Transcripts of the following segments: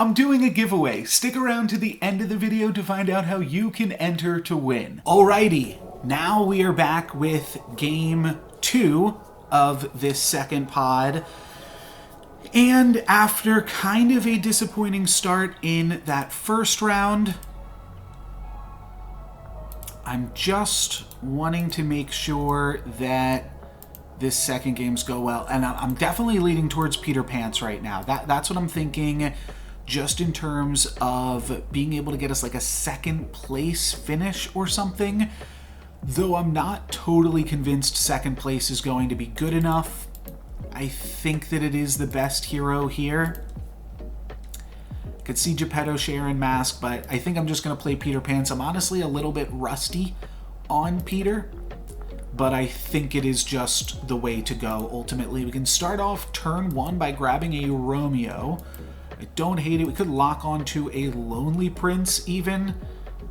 I'm doing a giveaway. Stick around to the end of the video to find out how you can enter to win. Alrighty, now we are back with game 2 of this second pod. And after kind of a disappointing start in that first round, I'm just wanting to make sure that this second game's go well. And I'm definitely leaning towards Peter Pants right now. That's what I'm thinking. Just in terms of being able to get us like a second place finish or something. Though I'm not totally convinced second place is going to be good enough. I think that it is the best hero here. Could see Geppetto, Sharon, Mask, but I think I'm just going to play Peter Pants. I'm honestly a little bit rusty on Peter, but I think it is just the way to go ultimately. We can start off turn 1 by grabbing a Romeo. I don't hate it. We could lock onto a Lonely Prince even,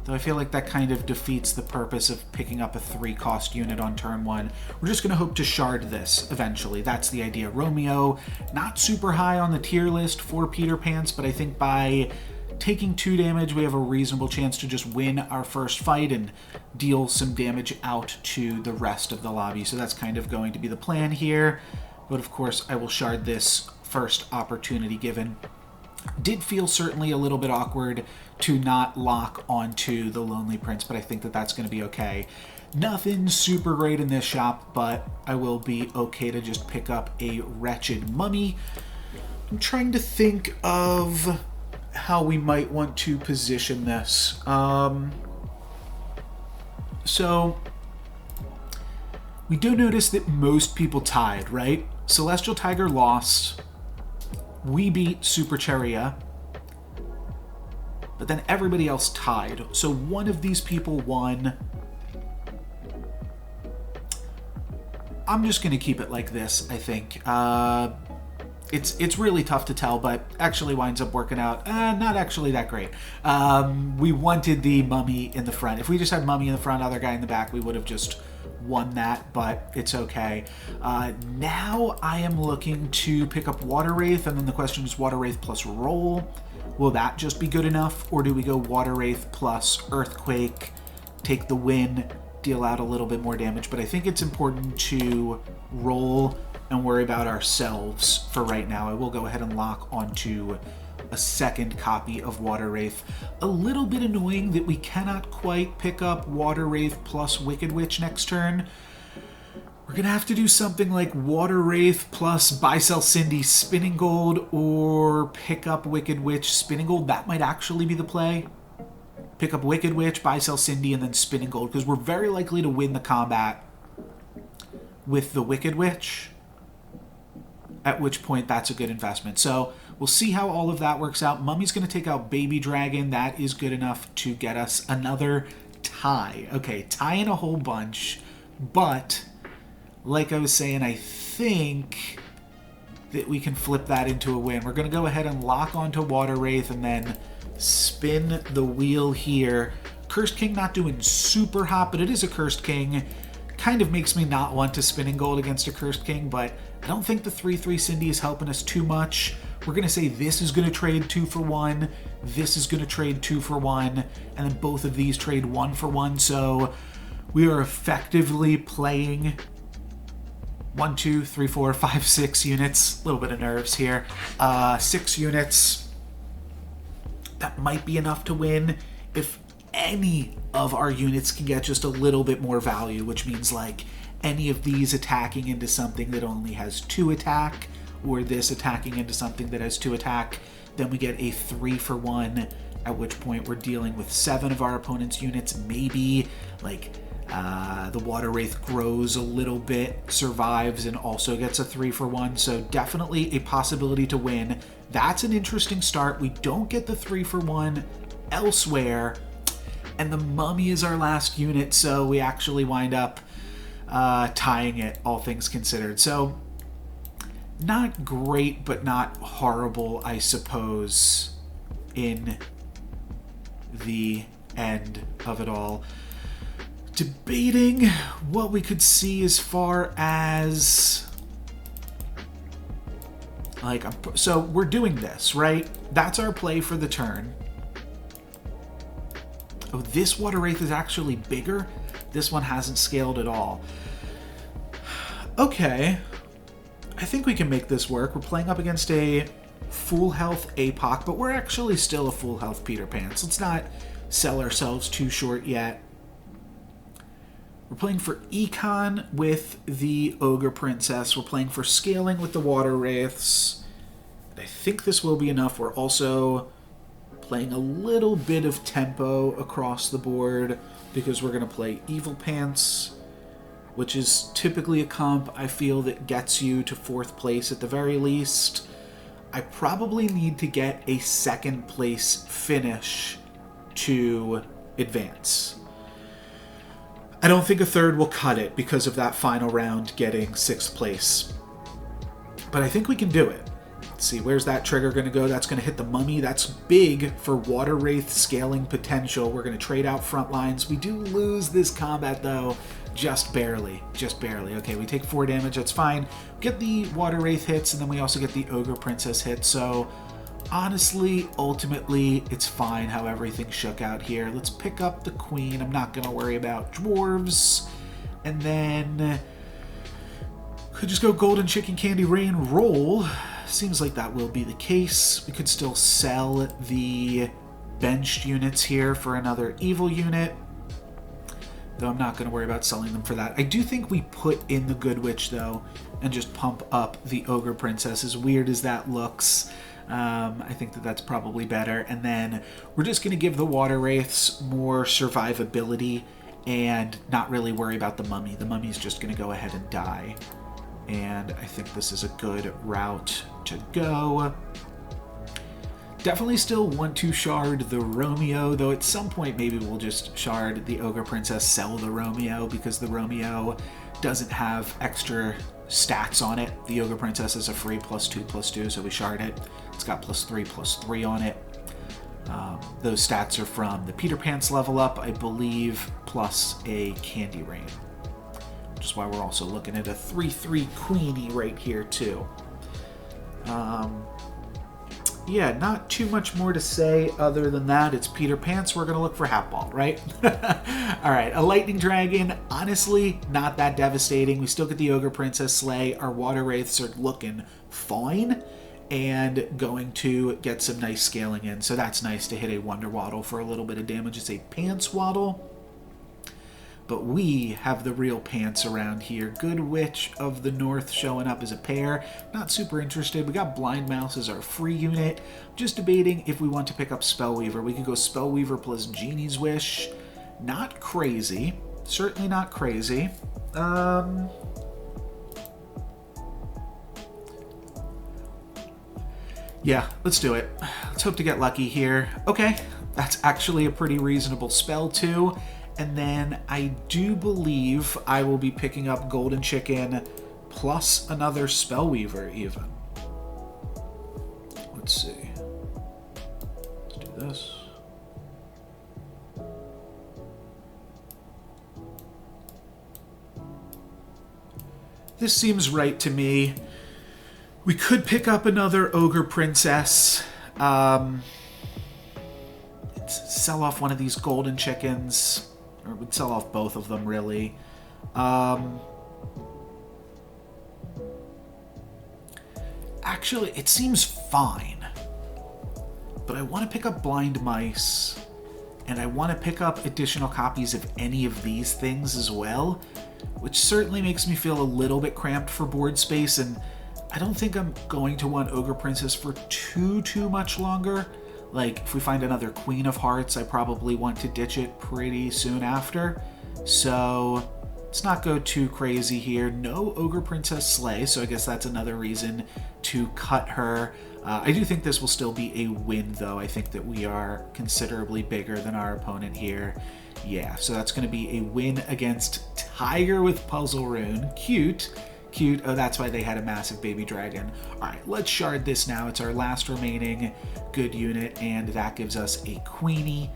though I feel like that kind of defeats the purpose of picking up a 3-cost unit on turn 1. We're just going to hope to shard this eventually. That's the idea. Romeo, not super high on the tier list for Peter Pants, but I think by taking 2 damage, we have a reasonable chance to just win our first fight and deal some damage out to the rest of the lobby. So that's kind of going to be the plan here. But of course, I will shard this first opportunity given. Did feel certainly a little bit awkward to not lock onto the Lonely Prince, but I think that that's going to be okay. Nothing super great in this shop, but I will be okay to just pick up a Wretched Mummy. I'm trying to think of how we might want to position this. So we do notice that most people tied, right? Celestial Tiger lost. We beat Super Cheria, but then everybody else tied. So one of these people won. I'm just going to keep it like this, I think. It's really tough to tell, but actually winds up working out. Not actually that great. We wanted the Mummy in the front. If we just had Mummy in the front, other guy in the back, we would have just won that, but it's okay. Now I am looking to pick up Water Wraith, and then the question is Water Wraith plus Roll. Will that just be good enough, or do we go Water Wraith plus Earthquake, take the win, deal out a little bit more damage? But I think it's important to roll and worry about ourselves for right now. I will go ahead and lock onto a second copy of Water Wraith. A little bit annoying that we cannot quite pick up Water Wraith plus Wicked Witch next turn. We're gonna have to do something like Water Wraith plus Buy Sell Cindy Spinning Gold, or pick up Wicked Witch Spinning Gold. That might actually be the play. Pick up Wicked Witch, Buy Sell Cindy, and then Spinning Gold, because we're very likely to win the combat with the Wicked Witch, at which point that's a good investment. So we'll see how all of that works out. Mummy's going to take out Baby Dragon. That is good enough to get us another tie. Okay, tie in a whole bunch, but like I was saying, I think that we can flip that into a win. We're going to go ahead and lock onto Water Wraith and then spin the wheel here. Cursed King not doing super hot, but it is a Cursed King. Kind of makes me not want to Spinning Gold against a Cursed King, but I don't think the 3/3 Cindy is helping us too much. We're going to say this is going to trade 2 for 1, this is going to trade 2 for 1, and then both of these trade 1 for 1, so we are effectively playing 1, 2, 3, 4, 5, 6 units. A little bit of nerves here. 6 units. That might be enough to win if any of our units can get just a little bit more value, which means like any of these attacking into something that only has 2 attack, or this attacking into something that has 2 attack, then we get a 3 for 1, at which point we're dealing with 7 of our opponent's units. Maybe like the Water Wraith grows a little bit, survives, and also gets a 3 for 1, so definitely a possibility to win. That's an interesting start. We don't get the 3 for 1 elsewhere, and the Mummy is our last unit, so we actually wind up tying it, all things considered. So not great, but not horrible, I suppose, in the end of it all. Debating what we could see as far as Like, so we're doing this, right? That's our play for the turn. Oh, this Water Wraith is actually bigger. This one hasn't scaled at all. Okay. I think we can make this work. We're playing up against a full health APOC, but we're actually still a full health Peter Pants. Let's not sell ourselves too short yet. We're playing for Econ with the Ogre Princess. We're playing for Scaling with the Water Wraiths. I think this will be enough. We're also playing a little bit of tempo across the board because we're going to play Evil Pants, which is typically a comp I feel that gets you to 4th place at the very least. I probably need to get a 2nd place finish to advance. I don't think a 3rd will cut it because of that final round getting 6th place. But I think we can do it. Let's see, where's that trigger going to go? That's going to hit the Mummy. That's big for Water Wraith scaling potential. We're going to trade out front lines. We do lose this combat, though, just barely. Just barely. Okay, we take 4 damage. That's fine. Get the Water Wraith hits, and then we also get the Ogre Princess hit. So, honestly, ultimately, it's fine how everything shook out here. Let's pick up the Queen. I'm not going to worry about Dwarves. And then could just go Golden Chicken Candy Rain roll. Seems like that will be the case. We could still sell the benched units here for another evil unit, though I'm not going to worry about selling them for that. I do think we put in the Good Witch, though, and just pump up the Ogre Princess, as weird as that looks. I think that that's probably better. And then we're just going to give the Water Wraiths more survivability and not really worry about the Mummy. The Mummy's just going to go ahead and die. And I think this is a good route to go. Definitely still want to shard the Romeo, though at some point maybe we'll just shard the Ogre Princess, sell the Romeo, because the Romeo doesn't have extra stats on it. The Ogre Princess is a free +2/+2, so we shard it. It's got +3/+3 on it. Those stats are from the Peter Pants level up, I believe, plus a Candy Rain. Which is why we're also looking at a 3/3 Queenie right here, too. Yeah, not too much more to say other than that. It's Peter Pants. We're going to look for Hat Ball, right? All right, a Lightning Dragon. Honestly, not that devastating. We still get the Ogre Princess Slay. Our Water Wraiths are looking fine and going to get some nice scaling in. So that's nice to hit a Wonder Waddle for a little bit of damage. It's a Pants Waddle. But we have the real pants around here. Good Witch of the North showing up as a pair. Not super interested. We got Blind Mouse as our free unit. Just debating if we want to pick up Spellweaver. We could go Spellweaver plus Genie's Wish. Not crazy. Certainly not crazy. Yeah, let's do it. Let's hope to get lucky here. Okay, that's actually a pretty reasonable spell too. And then I do believe I will be picking up Golden Chicken plus another Spellweaver even. Let's see. Let's do this. This seems right to me. We could pick up another Ogre Princess. Sell off one of these Golden Chickens. Or we'd sell off both of them, really. Actually, it seems fine. But I want to pick up Blind Mice. And I want to pick up additional copies of any of these things as well. Which certainly makes me feel a little bit cramped for board space. And I don't think I'm going to want Ogre Princess for too much longer. Like, if we find another Queen of Hearts, I probably want to ditch it pretty soon after. So, let's not go too crazy here. No Ogre Princess Slay, so I guess that's another reason to cut her. I do think this will still be a win, though. I think that we are considerably bigger than our opponent here. Yeah, so that's going to be a win against Tiger with Puzzle Rune. Cute. Cute. Oh, that's why they had a massive baby dragon. All right, let's shard this now. It's our last remaining good unit, and that gives us a Queenie.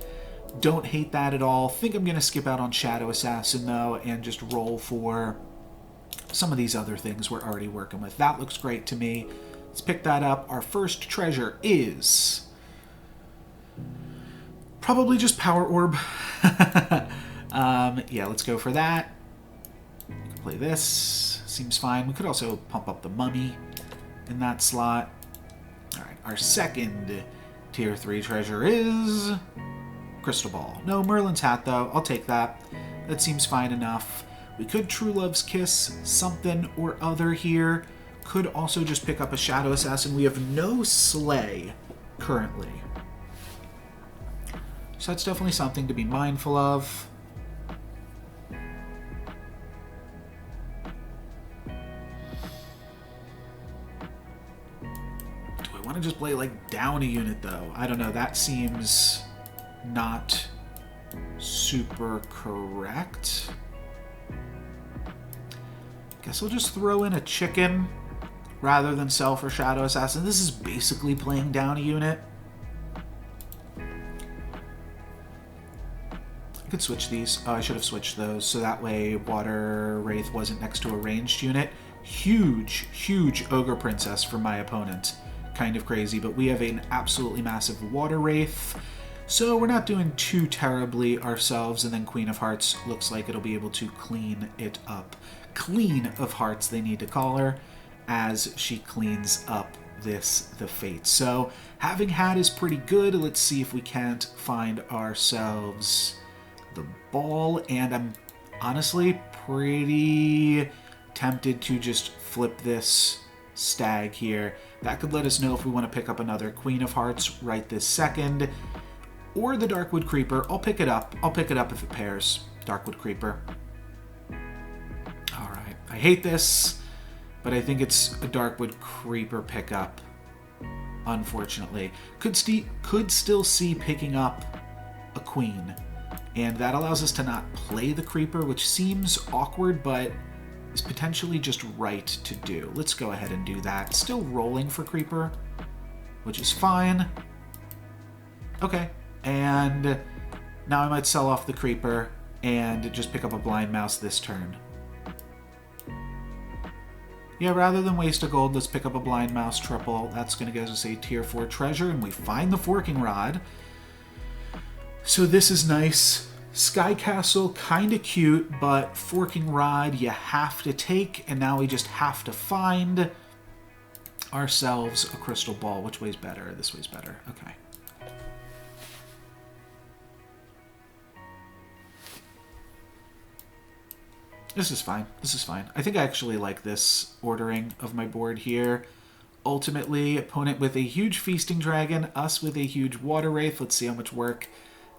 Don't hate that at all. Think I'm going to skip out on Shadow Assassin, though, and just roll for some of these other things we're already working with. That looks great to me. Let's pick that up. Our first treasure is probably just Power Orb. Yeah, let's go for that. We can play this. Seems fine. We could also pump up the Mummy in that slot. All right, our second tier 3 treasure is Crystal Ball. No, Merlin's Hat, though. I'll take that. That seems fine enough. We could True Love's Kiss something or other here. Could also just pick up a Shadow Assassin. We have no Slay currently. So that's definitely something to be mindful of. Do I want to just play, like, down a unit, though? I don't know. That seems not super correct. Guess I'll just throw in a chicken rather than sell for Shadow Assassin. This is basically playing down a unit. I could switch these. Oh, I should have switched those, so that way Water Wraith wasn't next to a ranged unit. Huge, huge Ogre Princess for my opponent. Kind of crazy, but we have an absolutely massive Water Wraith, so we're not doing too terribly ourselves, and then Queen of Hearts looks like it'll be able to clean it up. Queen of Hearts, they need to call her, as she cleans up the Fate. So having Hat is pretty good. Let's see if we can't find ourselves the Ball, and I'm honestly pretty tempted to just flip this Stag here. That could let us know if we want to pick up another Queen of Hearts right this second, or the Darkwood Creeper. I'll pick it up. I'll pick it up if it pairs. Darkwood Creeper. Alright. I hate this, but I think it's a Darkwood Creeper pickup, unfortunately. Could still see picking up a Queen, and that allows us to not play the Creeper, which seems awkward, but is potentially just right to do. Let's go ahead and do that. Still rolling for Creeper, which is fine. Okay, and now I might sell off the Creeper and just pick up a Blind Mouse this turn. Yeah, rather than waste a gold, let's pick up a Blind Mouse triple. That's going to get us a tier 4 treasure, and we find the Forking Rod. So this is nice. Sky Castle, kind of cute, but Forking Rod you have to take, and now we just have to find ourselves a Crystal Ball. Which way's better? This way's better. Okay. This is fine. This is fine. I think I actually like this ordering of my board here. Ultimately, opponent with a huge Feasting Dragon, us with a huge Water Wraith. Let's see how much work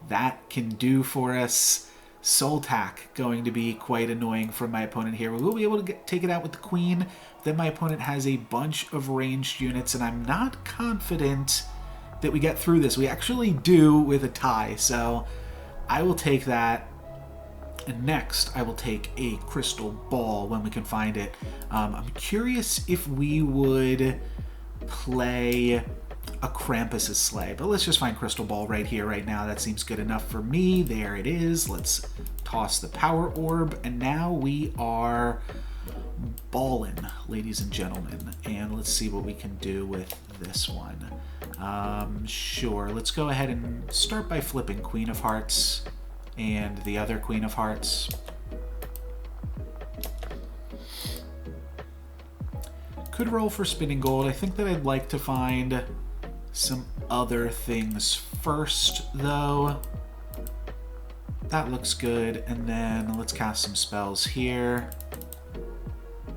that can do for us. Soul Tack going to be quite annoying from my opponent here. We will be able to take it out with the Queen. Then my opponent has a bunch of ranged units, and I'm not confident that we get through this. We actually do with a tie, so I will take that. And next, I will take a Crystal Ball when we can find it. I'm curious if we would play a Krampus's Sleigh, but let's just find Crystal Ball right here, right now. That seems good enough for me. There it is. Let's toss the Power Orb, and now we are ballin', ladies and gentlemen. And let's see what we can do with this one. Sure, let's go ahead and start by flipping Queen of Hearts and the other Queen of Hearts. Could roll for spinning gold. I think that I'd like to find some other things first, though. That looks good. And then let's cast some spells here.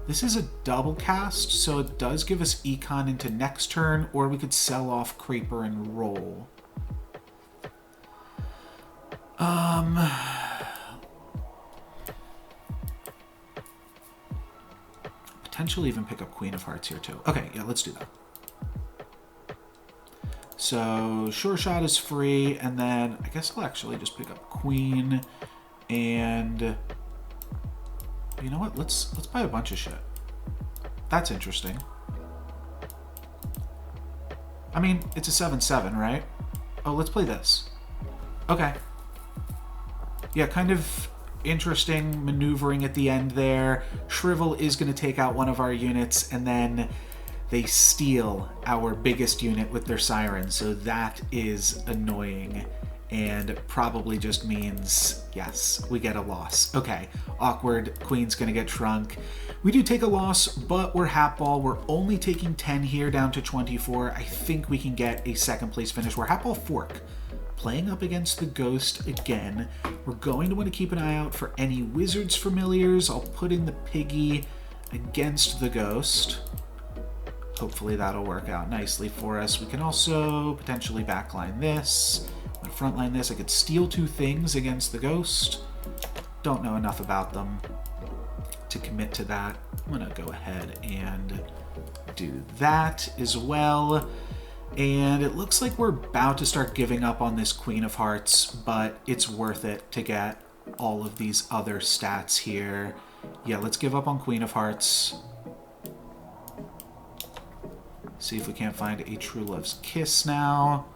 This is a double cast, so it does give us Econ into next turn, or we could sell off Creeper and roll. Potentially even pick up Queen of Hearts here too. Okay, yeah, let's do that. So Sure Shot is free, and then I guess I'll actually just pick up Queen, and you know what? Let's buy a bunch of shit. That's interesting. I mean, it's a 7/7, right? Oh, let's play this. Okay. Yeah, kind of interesting maneuvering at the end there. Shrivel is going to take out one of our units, and then they steal our biggest unit with their siren, so that is annoying. And probably just means, yes, we get a loss. Okay, awkward. Queen's gonna get shrunk. We do take a loss, but we're half ball. We're only taking 10 here, down to 24. I think we can get a second place finish. We're half ball fork. Playing up against the ghost again. We're going to want to keep an eye out for any wizards familiars. I'll put in the piggy against the ghost. Hopefully that'll work out nicely for us. We can also potentially backline this. Frontline this. I could steal 2 things against the ghost. Don't know enough about them to commit to that. I'm going to go ahead and do that as well. And it looks like we're about to start giving up on this Queen of Hearts, but it's worth it to get all of these other stats here. Yeah, let's give up on Queen of Hearts. See if we can't find a True Love's Kiss now.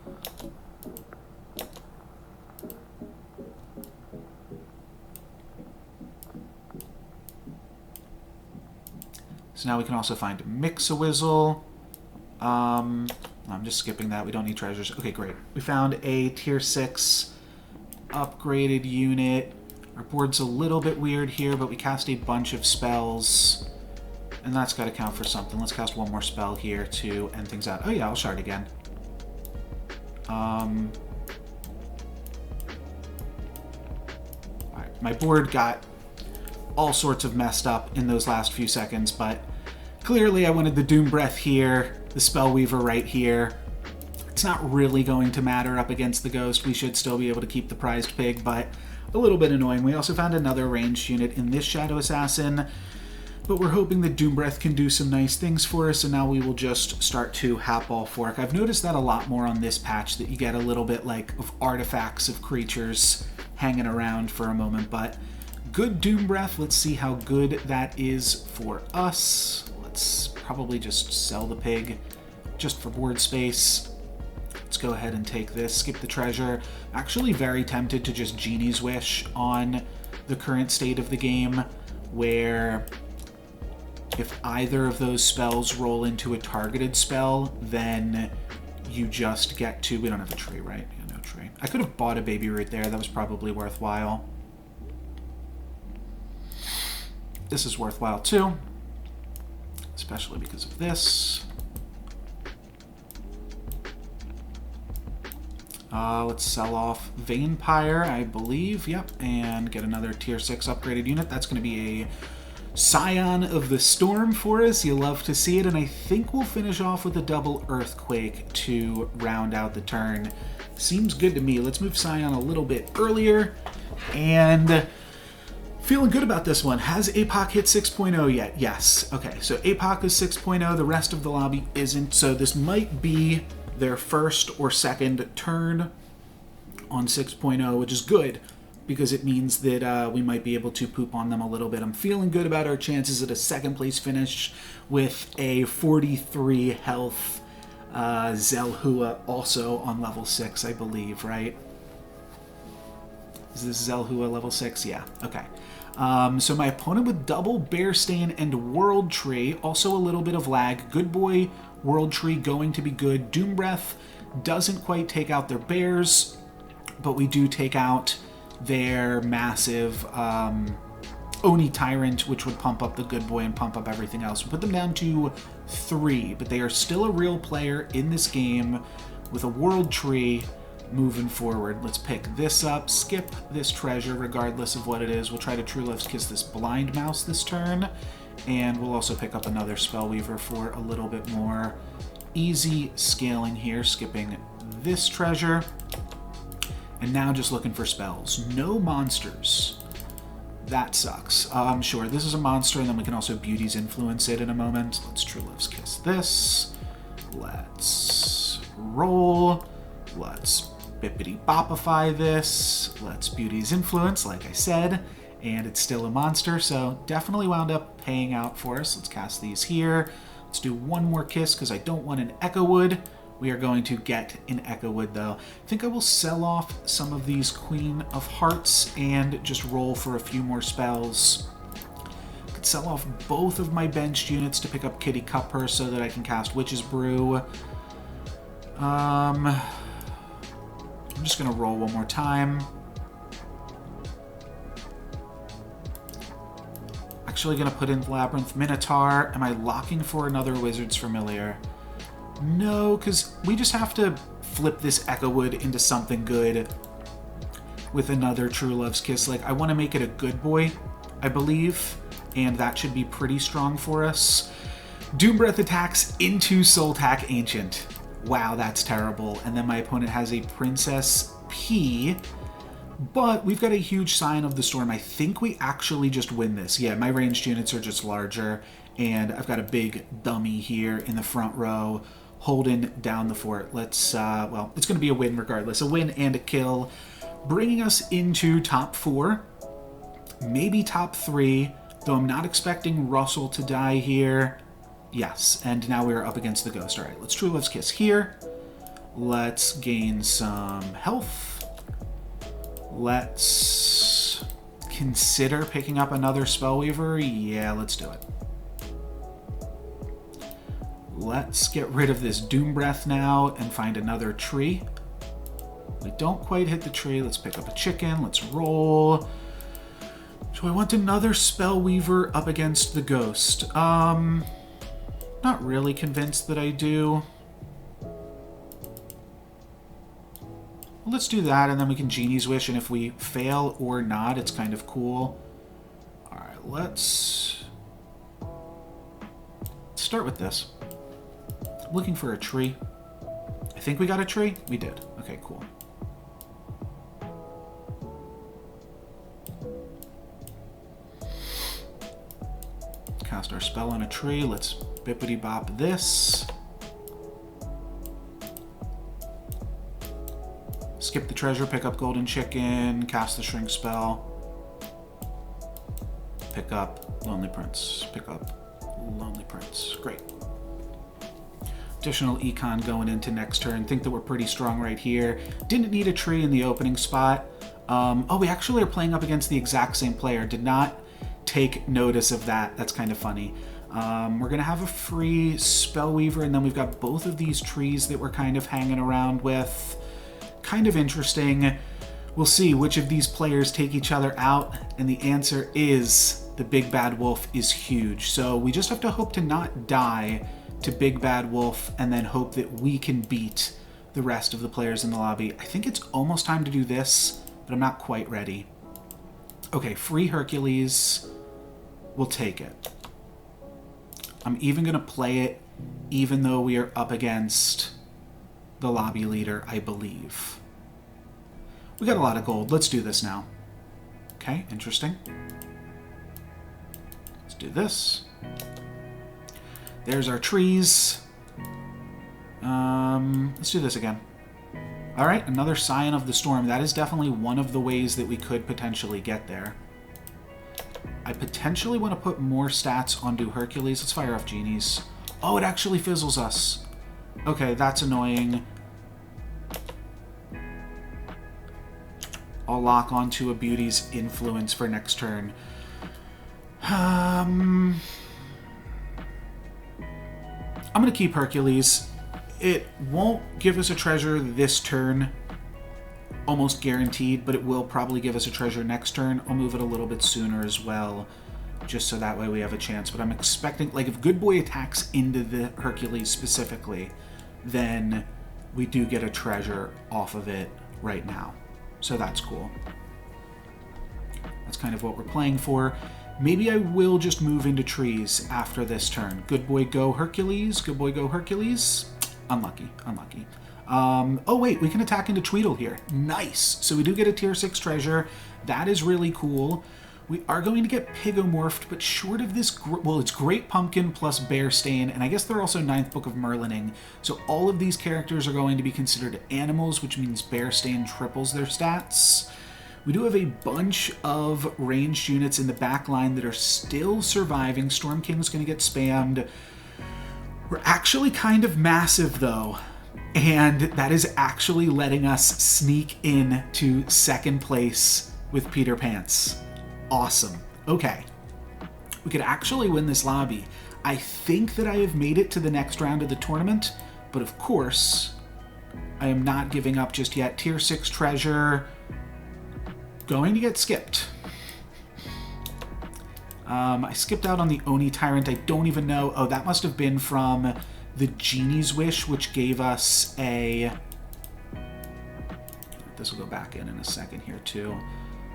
So now we can also find Mix-a-Wizzle. I'm just skipping that. We don't need treasures. Okay, great. We found a tier 6 upgraded unit. Our board's a little bit weird here, but we cast a bunch of spells. And that's got to count for something. Let's cast one more spell here to end things out. Oh yeah, I'll shard again. Alright, my board got all sorts of messed up in those last few seconds, but clearly I wanted the Doom Breath here, the Spellweaver right here. It's not really going to matter up against the Ghost. We should still be able to keep the prized pig, but a little bit annoying. We also found another ranged unit in this Shadow Assassin, but we're hoping that Doom Breath can do some nice things for us, and now we will just start to Hatball Fork. I've noticed that a lot more on this patch, that you get a little bit like of artifacts of creatures hanging around for a moment, but good Doom Breath. Let's see how good that is for us. Let's probably just sell the pig just for board space. Let's go ahead and take this, skip the treasure. Actually very tempted to just Genie's Wish on the current state of the game, where if either of those spells roll into a targeted spell, then you just get to... We don't have a tree, right? Yeah, no tree. I could have bought a baby root there. That was probably worthwhile. This is worthwhile too, especially because of this. Let's sell off Vampire, I believe. Yep, and get another tier 6 upgraded unit. That's going to be a Scion of the Storm for us. You'll love to see it, and I think we'll finish off with a double Earthquake to round out the turn. Seems good to me. Let's move Scion a little bit earlier, and feeling good about this one. Has APOC hit 6.0 yet? Yes. Okay, so APOC is 6.0. The rest of the lobby isn't, so this might be their first or second turn on 6.0, which is good, because it means that we might be able to poop on them a little bit. I'm feeling good about our chances at a second place finish with a 43 health Zelhua also on level 6, I believe, right? Is this Zelhua level 6? Yeah, okay. So my opponent with double Bear Stain and World Tree, also a little bit of lag. Good boy, World Tree going to be good. Doom Breath doesn't quite take out their bears, but we do take out their massive Oni Tyrant, which would pump up the good boy and pump up everything else. We put them down to 3, but they are still a real player in this game with a World Tree moving forward. Let's pick this up, skip this treasure regardless of what it is. We'll try to True Love's Kiss this Blind Mouse this turn, and we'll also pick up another Spellweaver for a little bit more easy scaling here, skipping this treasure. And now just looking for spells. No monsters. That sucks. Sure, this is a monster, and then we can also Beauty's Influence it in a moment. Let's True Love's Kiss this. Let's roll. Let's bippity-bopify this. Let's Beauty's Influence, like I said, and it's still a monster, so definitely wound up paying out for us. Let's cast these here. Let's do one more kiss, because I don't want an Echo Wood. We are going to get an Echo Wood, though. I think I will sell off some of these Queen of Hearts and just roll for a few more spells. could sell off both of my benched units to pick up Kitty Cupper so that I can cast Witch's Brew. I'm just going to roll one more time. Actually going to put in Labyrinth Minotaur. Am I locking for another Wizard's Familiar? No, because we just have to flip this Echo Wood into something good with another True Love's Kiss. Like, I want to make it a good boy, I believe, and that should be pretty strong for us. Doom Breath attacks into Soultac Ancient. Wow, that's terrible. And then my opponent has a Princess P, but we've got a huge Scion of the Storm. I think we actually just win this. Yeah, my ranged units are just larger, and I've got a big dummy here in the front row holding down the fort. Let's, well, it's going to be a win regardless. A win and a kill, bringing us into top 4, maybe top 3, though I'm not expecting Russell to die here. Yes, and now we're up against the Ghost. All right, let's True Love's Kiss here. Let's gain some health. Let's consider picking up another Spellweaver. Yeah, let's do it. Let's get rid of this Doom Breath now and find another tree. We don't quite hit the tree. Let's pick up a chicken. Let's roll. Do I want another Spellweaver up against the Ghost? Not really convinced that I do. Well, let's do that, and then we can Genie's Wish, and if we fail or not, it's kind of cool. Alright, let's start with this. I'm looking for a tree. I think we got a tree? We did. Okay, cool. Cast our spell on a tree. Let's bippity-bop this. Skip the treasure, pick up Golden Chicken, cast the Shrink spell. Pick up Lonely Prince. Pick up Lonely Prince. Great. Additional econ going into next turn. Think that we're pretty strong right here. Didn't need a tree in the opening spot. Oh, we actually are playing up against the exact same player. Did not take notice of that. That's kind of funny. We're going to have a free Spellweaver, and then we've got both of these trees that we're kind of hanging around with. Kind of interesting. We'll see which of these players take each other out, and the answer is the Big Bad Wolf is huge. So we just have to hope to not die to Big Bad Wolf, and then hope that we can beat the rest of the players in the lobby. I think it's almost time to do this, but I'm not quite ready. Okay, free Hercules. We'll take it. I'm even going to play it even though we are up against the lobby leader, I believe. We got a lot of gold. Let's do this now. Okay, interesting. Let's do this. There's our trees. Let's do this again. All right, another Scion of the Storm. That is definitely one of the ways that we could potentially get there. I potentially want to put more stats onto Hercules. Let's fire off Genies. Oh, it actually fizzles us. Okay, that's annoying. I'll lock onto a Beauty's Influence for next turn. I'm going to keep Hercules. It won't give us a treasure this turn, almost guaranteed, but it will probably give us a treasure next turn. I'll move it a little bit sooner as well, just so that way we have a chance. But I'm expecting, like, if Good Boy attacks into the Hercules specifically, then we do get a treasure off of it right now. So that's cool. That's kind of what we're playing for. Maybe I will just move into trees after this turn. Good boy, go Hercules. Good boy, go Hercules. Unlucky, unlucky. Oh wait, we can attack into Tweedle here. Nice. So we do get a tier 6 treasure. That is really cool. We are going to get Pigomorphed, but short of this, well, it's Great Pumpkin plus Bearstain, and I guess they're also 9th Book of Merlining. So all of these characters are going to be considered animals, which means Bearstain triples their stats. We do have a bunch of ranged units in the back line that are still surviving. Storm King's going to get spammed. We're actually kind of massive, though, and that is actually letting us sneak in to second place with Peter Pants. Awesome. Okay. We could actually win this lobby. I think that I have made it to the next round of the tournament, but of course, I am not giving up just yet. Tier 6 treasure, going to get skipped. I skipped out on the Oni Tyrant. I don't even know. Oh, that must have been from the Genie's Wish, which gave us a... This will go back in a second here, too.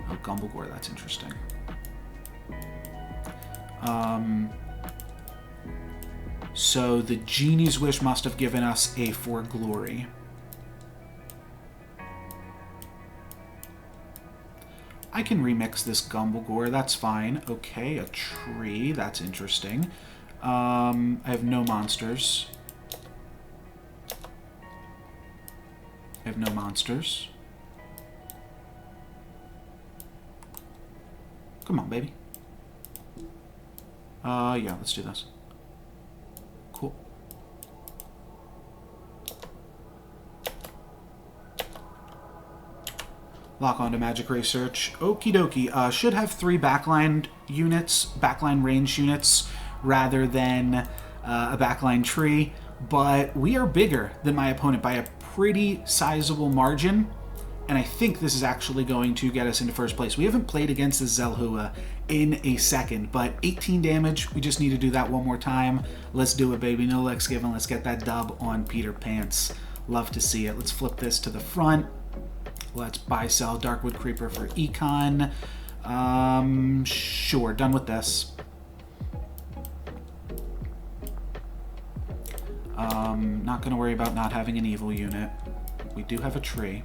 Oh, Gumblegore, that's interesting. So the Genie's Wish must have given us a For Glory. I can remix this Gumblegore, that's fine. Okay, a tree, that's interesting. I have no monsters. I have no monsters. Come on, baby. Yeah, let's do this. Cool. Lock onto Magic Research. Okie dokie. Should have 3 backline units, backline range units, rather than a backline tree. But we are bigger than my opponent by a pretty sizable margin. And I think this is actually going to get us into first place. We haven't played against the Zelhua in a second, but 18 damage. We just need to do that one more time. Let's do it, baby. No legs given. Let's get that dub on Peter Pants. Love to see it. Let's flip this to the front. Let's buy, sell Darkwood Creeper for Econ. Sure, done with this. Not going to worry about not having an evil unit. We do have a tree.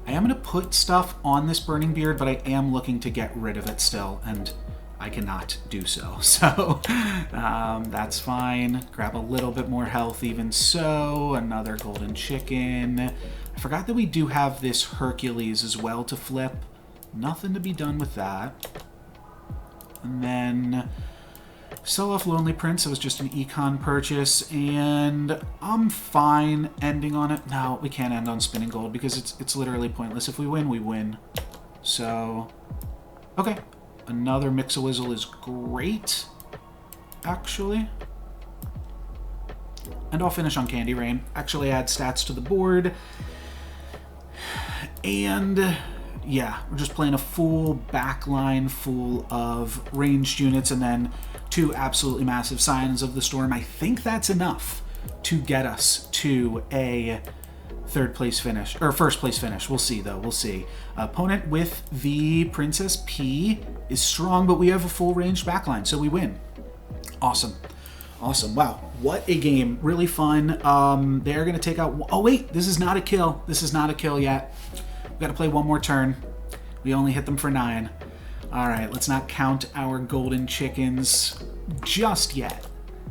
I am going to put stuff on this Burning Beard, but I am looking to get rid of it still, and I cannot do so. So that's fine. Grab a little bit more health even so. Another golden chicken. I forgot that we do have this Hercules as well to flip. Nothing to be done with that. And then sell off Lonely Prince. It was just an econ purchase, and I'm fine ending on it. No, we can't end on spinning gold because it's literally pointless. If we win, we win. So, okay. Another Mix-a-Wizzle is great, actually. And I'll finish on Candy Rain. Actually add stats to the board. And yeah, we're just playing a full backline full of ranged units and then 2 absolutely massive Scions of the Storm. I think that's enough to get us to a third place finish, or first place finish. We'll see, though. We'll see. Opponent with the Princess P is strong, but we have a full ranged backline, so we win. Awesome. Awesome. Wow. What a game. Really fun. They're going to take out... Oh, wait. This is not a kill. This is not a kill yet. We've got to play one more turn. We only hit them for 9. All right. Let's not count our golden chickens just yet.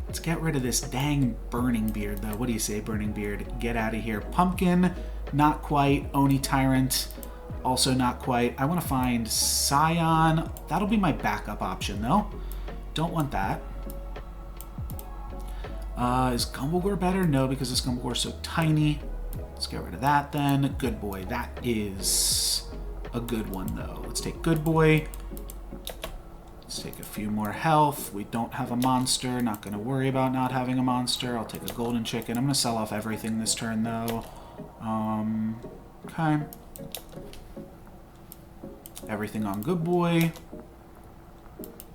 Let's get rid of this dang Burning Beard, though. What do you say, Burning Beard? Get out of here. Pumpkin, not quite. Oni Tyrant, also not quite. I want to find Scion. That'll be my backup option, though. Don't want that. Is Gumblegore better? No, because this Gumblegore is so tiny. Let's get rid of that, then. Good Boy. That is a good one, though. Let's take Good Boy. Let's take a few more health. We don't have a monster. Not going to worry about not having a monster. I'll take a golden chicken. I'm going to sell off everything this turn, though. Okay. Everything on Good Boy.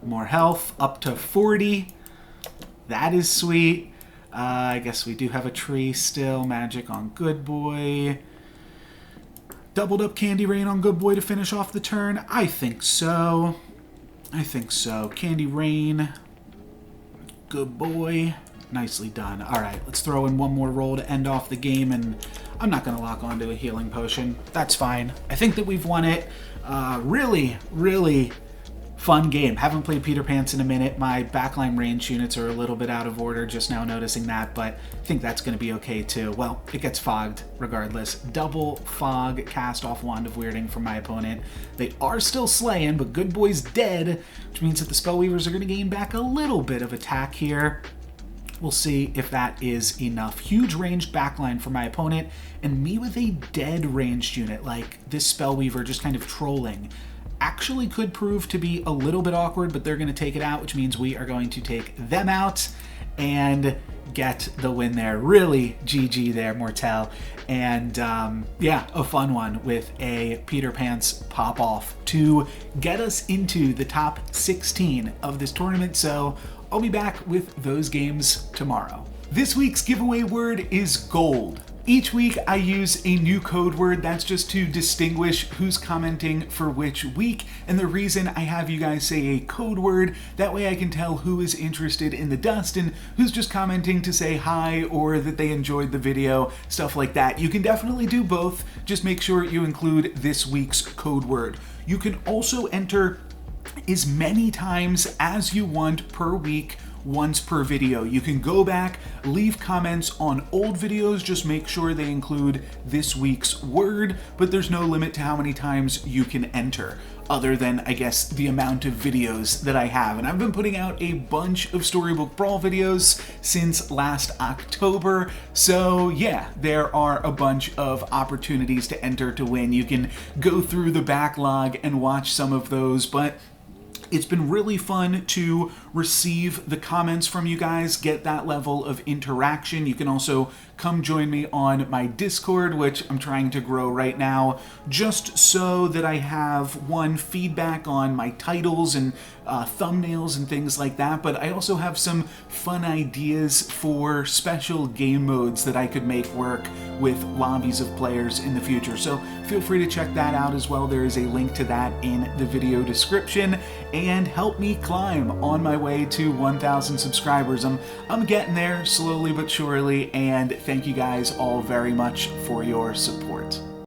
More health. Up to 40. That is sweet. I guess we do have a tree still. Magic on Good Boy. Doubled up Candy Rain on Good Boy to finish off the turn. I think so. I think so. Candy Rain. Good Boy. Nicely done. All right, let's throw in one more roll to end off the game, and I'm not going to lock onto a healing potion. That's fine. I think that we've won it. Really, really fun game. Haven't played Peter Pants in a minute. My backline range units are a little bit out of order, just now noticing that, but I think that's going to be okay too. Well, it gets fogged regardless. Double fog cast off Wand of Weirding from my opponent. They are still slaying, but Good Boy's dead, which means that the Spellweavers are going to gain back a little bit of attack here. We'll see if that is enough. Huge ranged backline for my opponent, and me with a dead ranged unit, like this Spellweaver just kind of trolling, actually could prove to be a little bit awkward, but they're going to take it out, which means we are going to take them out and get the win there. Really GG there, Mortel. And yeah, a fun one with a Peter Pants pop-off to get us into the top 16 of this tournament. So I'll be back with those games tomorrow. This week's giveaway word is gold. Each week I use a new code word. That's just to distinguish who's commenting for which week. And the reason I have you guys say a code word, that way I can tell who is interested in the dust and who's just commenting to say hi or that they enjoyed the video, stuff like that. You can definitely do both. Just make sure you include this week's code word. You can also enter as many times as you want per week, once per video. You can go back, leave comments on old videos, just make sure they include this week's word, but there's no limit to how many times you can enter, other than, I guess, the amount of videos that I have. And I've been putting out a bunch of Storybook Brawl videos since last October, so yeah, there are a bunch of opportunities to enter to win. You can go through the backlog and watch some of those, but it's been really fun to receive the comments from you guys, get that level of interaction. You can also come join me on my Discord, which I'm trying to grow right now, just so that I have feedback on my titles and thumbnails and things like that, but I also have some fun ideas for special game modes that I could make work with lobbies of players in the future. So feel free to check that out as well. There is a link to that in the video description, and help me climb on my way to 1,000 subscribers. I'm getting there slowly but surely, and thank you guys all very much for your support.